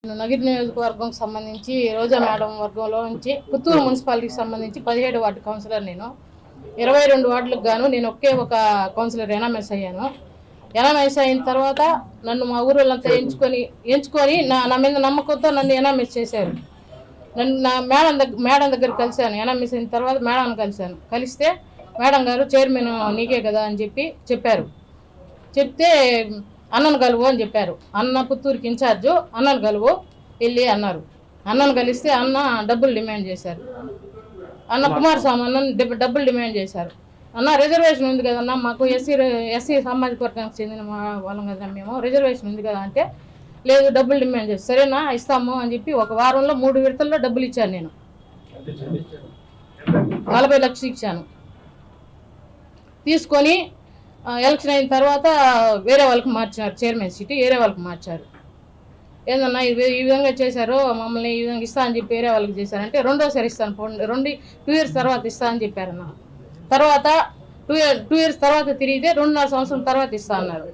నగిరి నియోజకవర్గం సంబంధించి రోజా మేడం వర్గంలో నుంచి పుత్తూరు మున్సిపాలిటీకి సంబంధించి 17 వార్డు కౌన్సిలర్. నేను 22 వార్డులకు గాను నేను ఒకే ఒక కౌన్సిలర్ ఎనామెస్ అయ్యాను. ఎనామెస్ అయిన తర్వాత నన్ను మా ఊరోళ్ళంతా ఎంచుకొని నా మీద నమ్మకంతో నన్ను ఎనామెస్ చేశారు. నన్ను నా మేడం దగ్గర కలిశాను. ఎనామెస్ అయిన తర్వాత మేడం కలిస్తే మేడం గారు చైర్మన్ నీకే కదా అని చెప్పారు. చెప్తే అన్నను కలువు అని చెప్పారు. అన్న పుత్తూరుకి ఇన్ఛార్జు, అన్నను కలువు వెళ్ళి అన్నారు. అన్నను కలిస్తే అన్న డబ్బులు డిమాండ్ చేశారు. అన్న కుమారస్వామి అన్న డబ్బులు డిమాండ్ చేశారు. అన్న రిజర్వేషన్ ఉంది కదన్నా, మాకు ఎస్సీ సామాజిక వర్గానికి చెందిన వాళ్ళం కదా, మేము రిజర్వేషన్ ఉంది కదా అంటే లేదు డబ్బులు డిమాండ్ చేశారు. సరేనా ఇస్తాము అని చెప్పి ఒక వారంలో 3 విడతల్లో డబ్బులు ఇచ్చాను. నేను 40 లక్షలు ఇచ్చాను. తీసుకొని ఎలక్షన్ అయిన తర్వాత వేరే వాళ్ళకి మార్చారు, చైర్మన్ సీటు వేరే వాళ్ళకి మార్చారు. ఏందన్నా ఈ విధంగా చేశారు, మమ్మల్ని ఈ విధంగా ఇస్తా అని చెప్పి వేరే వాళ్ళకి చేశారంటే రెండోసారి ఇస్తాను 2 ఇయర్స్ తర్వాత ఇస్తా అని చెప్పారన్న. తర్వాత 2 ఇయర్స్ తర్వాత తిరిగితే 2.5 సంవత్సరం తర్వాత ఇస్తా అన్నారు.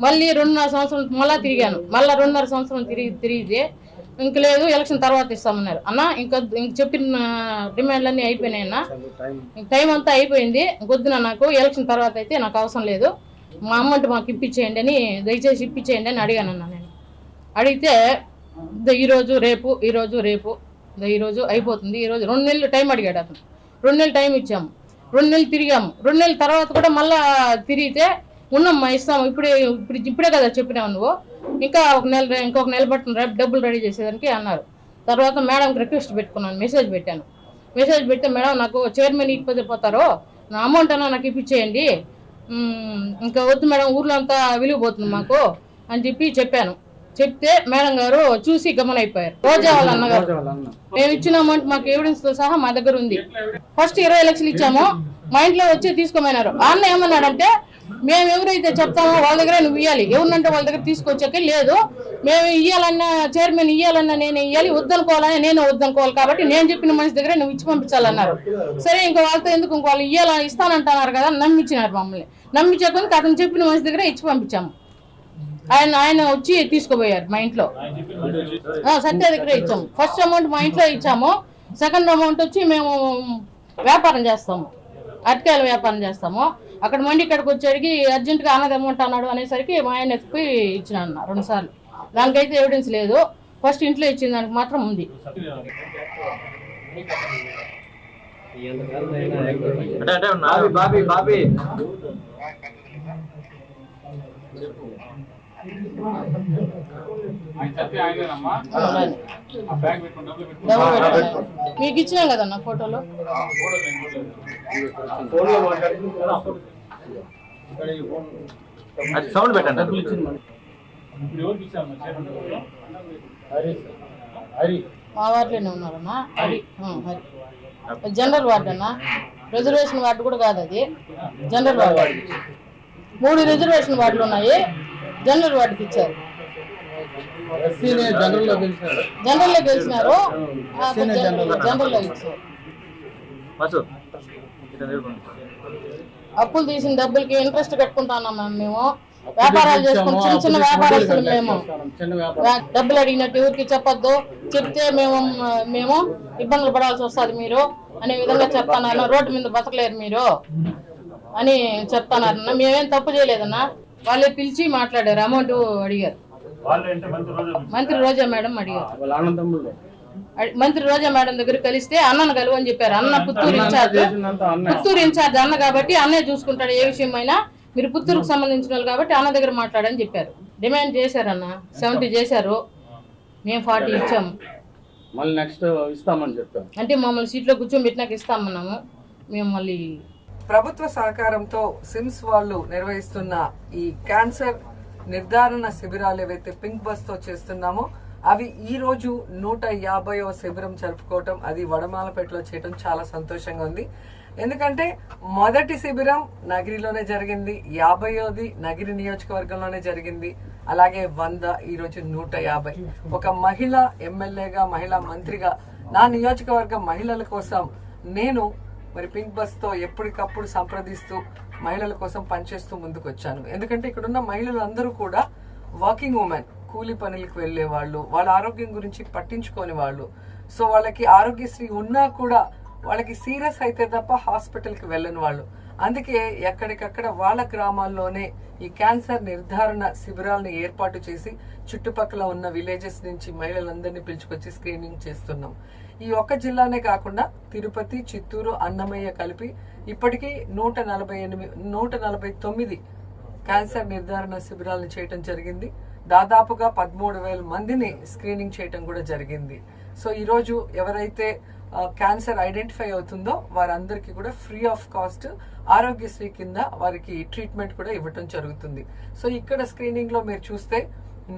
మళ్ళీ 2.5 సంవత్సరం మళ్ళీ తిరిగాను. మళ్ళీ 2.5 సంవత్సరం తిరిగితే ఇంక లేదు ఎలక్షన్ తర్వాత ఇస్తామన్నారు. అన్న ఇంక చెప్పిన డిమాండ్లన్నీ అయిపోయినాయి అన్న, టైం అంతా అయిపోయింది, వద్దున నాకు ఎలక్షన్ తర్వాత అయితే నాకు అవసరం లేదు, మా అమౌంట్ మాకు ఇప్పించేయండి అని, దయచేసి ఇప్పించేయండి అని అడిగానన్న. నేను అడిగితే ఈరోజు ఈరోజు అయిపోతుంది, ఈరోజు 2 నెలలు టైం అడిగాడు అతను. 2 నెలలు టైం ఇచ్చాము, 2 నెలలు తిరిగాము. 2 నెలల తర్వాత కూడా మళ్ళీ తిరిగితే ఉన్నమ్మా ఇస్తాము, ఇప్పుడే కదా చెప్పినావు నువ్వు, ఇంకొక నెల పట్టుకుని డబ్బులు రెడీ చేసేదానికి అన్నారు. తర్వాత మేడంకి రిక్వెస్ట్ పెట్టుకున్నాను, మెసేజ్ పెడితే మేడం నాకు చైర్మన్ ఇకపోతారో నా అమౌంట్ అన్నా నాకు ఇప్పించేయండి, ఇంకా వద్దు మేడం ఊర్లో అంతా విలువపోతుంది మాకు అని చెప్పాను. చెప్తే మేడం గారు చూసి గమనైపోయారు. రోజా వాళ్ళ అన్నగారు మేము ఇచ్చిన అమౌంట్ మాకు ఎవిడెన్స్ తో సహా మా దగ్గర ఉంది. ఫస్ట్ 20 లక్షలు ఇచ్చాము, మా ఇంట్లో వచ్చి తీసుకోమన్నారు. అన్న ఏమన్నాడంటే మేము ఎవరైతే చెప్తామో వాళ్ళ దగ్గర నువ్వు ఇవ్వాలి, ఎవరినంటే వాళ్ళ దగ్గర తీసుకొచ్చాక లేదు, మేము ఇవ్వాలన్నా చైర్మన్ ఇవ్వాలన్నా నేను ఇవ్వాలి, వద్దనుకోవాలని నేను వద్దనుకోవాలి, కాబట్టి నేను చెప్పిన మనిషి దగ్గర నువ్వు ఇచ్చి పంపించాలన్నారు. సరే ఇంకా వాళ్ళతో ఎందుకు, ఇంక వాళ్ళు ఇస్తానంటున్నారు కదా నమ్మించినారు. మమ్మల్ని నమ్మించాక అతను చెప్పిన మనిషి దగ్గర ఇచ్చి పంపించాము. ఆయన వచ్చి తీసుకుపోయారు మా ఇంట్లో. సత్య దగ్గర ఇచ్చాము. ఫస్ట్ అమౌంట్ మా ఇంట్లో ఇచ్చాము, సెకండ్ అమౌంట్ వచ్చి మేము వ్యాపారం చేస్తాము, అరటికాయల వ్యాపారం చేస్తాము. అక్కడ మండి ఇక్కడికి వచ్చేడికి అర్జెంటుగా అన్నది అమౌంట్ అన్నాడు అనేసరికి మా ఆయన ఎత్తుకుపోయి ఇచ్చిన 2 సార్లు. దానికైతే ఎవిడెన్స్ లేదు, ఫస్ట్ ఇంట్లో ఇచ్చిన దానికి మాత్రం ఉంది. మీకు ఇచ్చినాం కదన్నా ఫోటోలో. సౌండ్ పెట్టండి. మా వార్డులోనే ఉన్నారన్నా. హరి జనరల్ వార్డు అన్నా, రిజర్వేషన్ వార్డు కూడా కాదు, అది జనరల్ వార్డు. 3 రిజర్వేషన్ వార్డులు ఉన్నాయి, జనరల్ వార్డుకి ఇచ్చారు. జనరల్లో గెలిచినారు, జనరల్లో ఇచ్చారు. అప్పులు తీసిన డబ్బులకి ఇంట్రెస్ట్ కట్టుకుంటున్నాం మేము, వ్యాపారాలు చేసుకుని చిన్న వ్యాపారస్తులు మేము. డబ్బులు అడిగినట్టు ఎవరికి చెప్పొద్దు, చెప్తే మేము ఇబ్బందులు పడాల్సి వస్తుంది మీరు అనే విధంగా చెప్తాను. రోడ్డు మీద బతకలేరు మీరు అని చెప్తానన్నా. మేమేం తప్పు చేయలేదన్నా, వాళ్ళే పిలిచి మాట్లాడారు, అమౌంట్ అడిగారు. మంత్రి రోజా మేడం అడిగారు. మంత్రి రోజా మేడం దగ్గర కలిస్తే అన్నను కలువు అని చెప్పారు. అన్న పుత్తూరు ఇన్ఛార్జ్ అన్న కాబట్టి అన్నే చూసుకుంటాడు ఏ విషయమైనా, మీరు పుత్తూరుకు సంబంధించిన వాళ్ళు కాబట్టి అన్న దగ్గర మాట్లాడని చెప్పారు. డిమాండ్ చేశారన్న, 70 చేశారు, మేము 40 ఇచ్చాము. మళ్ళీ నెక్స్ట్ ఇస్తామని చెప్పారు. అంటే మమ్మల్ని సీట్లో కూర్చోబెట్టినాక ఇస్తామన్నాము. మేము మళ్ళీ ప్రభుత్వ సహకారంతో సిమ్స్ వాళ్ళు నిర్వహిస్తున్న ఈ క్యాన్సర్ నిర్ధారణ శిబిరాలు ఏవైతే పింక్ బస్ తో చేస్తున్నామో అవి ఈ రోజు 150వ శిబిరం జరుపుకోవటం, అది వడమాలపేటలో చేయటం చాలా సంతోషంగా ఉంది. ఎందుకంటే మొదటి శిబిరం నగిరిలోనే జరిగింది, 50ది నగిరి నియోజకవర్గంలోనే జరిగింది, అలాగే 100, ఈ రోజు 150. ఒక మహిళా ఎమ్మెల్యేగా, మహిళా మంత్రిగా నా నియోజకవర్గం మహిళల కోసం నేను మరి పింక్ బస్ తో ఎప్పటికప్పుడు సంప్రదిస్తూ మహిళల కోసం పనిచేస్తూ ముందుకు వచ్చాను. ఎందుకంటే ఇక్కడున్న మహిళలందరూ కూడా వర్కింగ్ ఉమెన్, కూలి పనులకు వెళ్ళే వాళ్ళు, వాళ్ళ ఆరోగ్యం గురించి పట్టించుకోని వాళ్ళు, సో వాళ్ళకి ఆరోగ్యశ్రీ ఉన్నా కూడా వాళ్ళకి సీరియస్ అయితే తప్ప హాస్పిటల్కి వెళ్ళని వాళ్ళు. అందుకే ఎక్కడికక్కడ వాళ్ళ గ్రామాల్లోనే ఈ క్యాన్సర్ నిర్ధారణ శిబిరాలను ఏర్పాటు చేసి చుట్టుపక్కల ఉన్న విలేజెస్ నుంచి మహిళలందరినీ పిలుచుకొచ్చి స్క్రీనింగ్ చేస్తున్నాం. ఈ ఒక్క జిల్లానే కాకుండా తిరుపతి, చిత్తూరు, అన్నమయ్య కలిపి ఇప్పటికీ 149 క్యాన్సర్ నిర్ధారణ శిబిరాలను చేయటం జరిగింది. దాదాపుగా 13,000 మందిని స్క్రీనింగ్ చేయటం కూడా జరిగింది. సో ఈరోజు ఎవరైతే క్యాన్సర్ ఐడెంటిఫై అవుతుందో వారందరికీ కూడా ఫ్రీ ఆఫ్ కాస్ట్ ఆరోగ్యశ్రీ కింద వారికి ట్రీట్మెంట్ కూడా ఇవ్వటం జరుగుతుంది. సో ఇక్కడ స్క్రీనింగ్ లో మీరు చూస్తే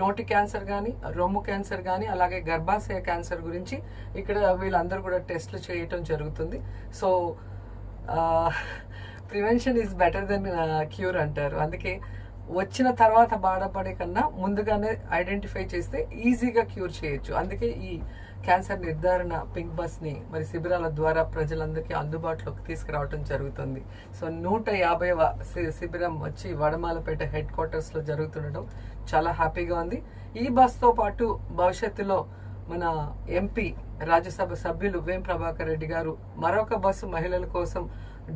నోటి క్యాన్సర్ కానీ, రొమ్ము క్యాన్సర్ కానీ, అలాగే గర్భాశయ క్యాన్సర్ గురించి ఇక్కడ వీళ్ళందరూ కూడా టెస్ట్లు చేయటం జరుగుతుంది. So prevention is better than cure అంటారు. అందుకే వచ్చిన తర్వాత బాధపడే కన్నా ముందుగానే ఐడెంటిఫై చేస్తే ఈజీగా క్యూర్ చేయొచ్చు. అందుకే ఈ క్యాన్సర్ నిర్ధారణ పింక్ బస్ ని మరి శిబిరాల ద్వారా ప్రజలందరికీ అందుబాటులోకి తీసుకురావడం జరుగుతుంది. సో 150వ శిబిరం వచ్చి వడమాలపేట హెడ్ క్వార్టర్స్ లో జరుగుతుండడం చాలా హ్యాపీగా ఉంది. ఈ బస్ తో పాటు భవిష్యత్తులో మన ఎంపీ రాజ్యసభ సభ్యులు వేం ప్రభాకర్ రెడ్డి గారు మరొక బస్సు మహిళల కోసం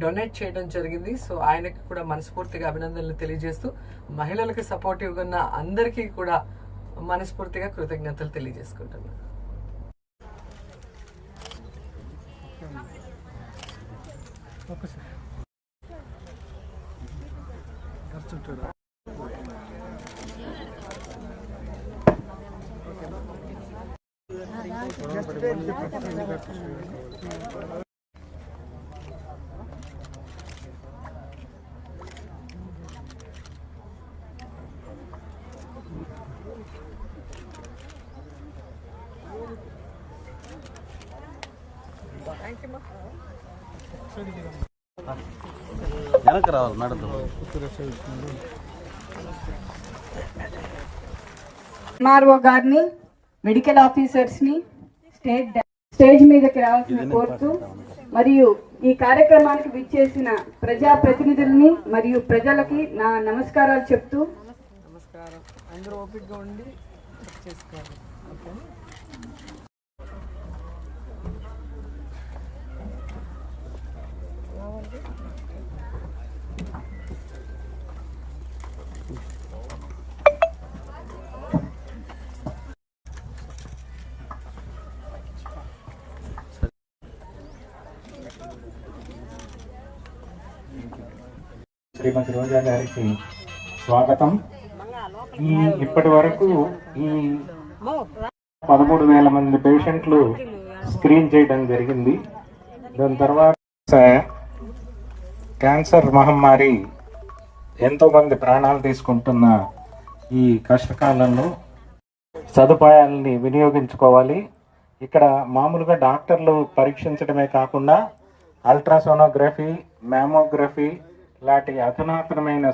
డొనేట్ చేయడం జరిగింది. సో ఆయనకి కూడా మనస్ఫూర్తిగా అభినందనలు తెలియజేస్తూ మహిళలకు సపోర్టివ్ గా ఉన్న అందరికీ కూడా మనస్ఫూర్తిగా కృతజ్ఞతలు తెలియజేసుకుంటున్నాను. వెనక్కి రావాలి మేడం. ఎంఆర్ఓ గారిని, మెడికల్ ఆఫీసర్స్ ని స్టేజ్ మీదకి రావాల్సిన కోరుతూ, మరియు ఈ కార్యక్రమానికి విచ్చేసిన ప్రజా ప్రతినిధుల్ని మరియు ప్రజలకి నా నమస్కారాలు చెప్తూ, నమస్కారం. అందరూ ఓపికగా ఉండి చేసుకోవాలి. ఓకే. శ్రీమతి రోజా గారికి స్వాగతం. ఇప్పటి వరకు ఈ 13,000 మంది పేషెంట్లు స్క్రీన్ చేయడం జరిగింది. దాని తర్వాత క్యాన్సర్ మహమ్మారి ఎంతో మంది ప్రాణాలు తీసుకుంటున్న ఈ కష్టకాలంలో సదుపాయాలని వినియోగించుకోవాలి. ఇక్కడ మామూలుగా డాక్టర్లు పరీక్షించడమే కాకుండా అల్ట్రాసోనోగ్రఫీ, మ్యామోగ్రఫీ లాంటి అధునాతనమైన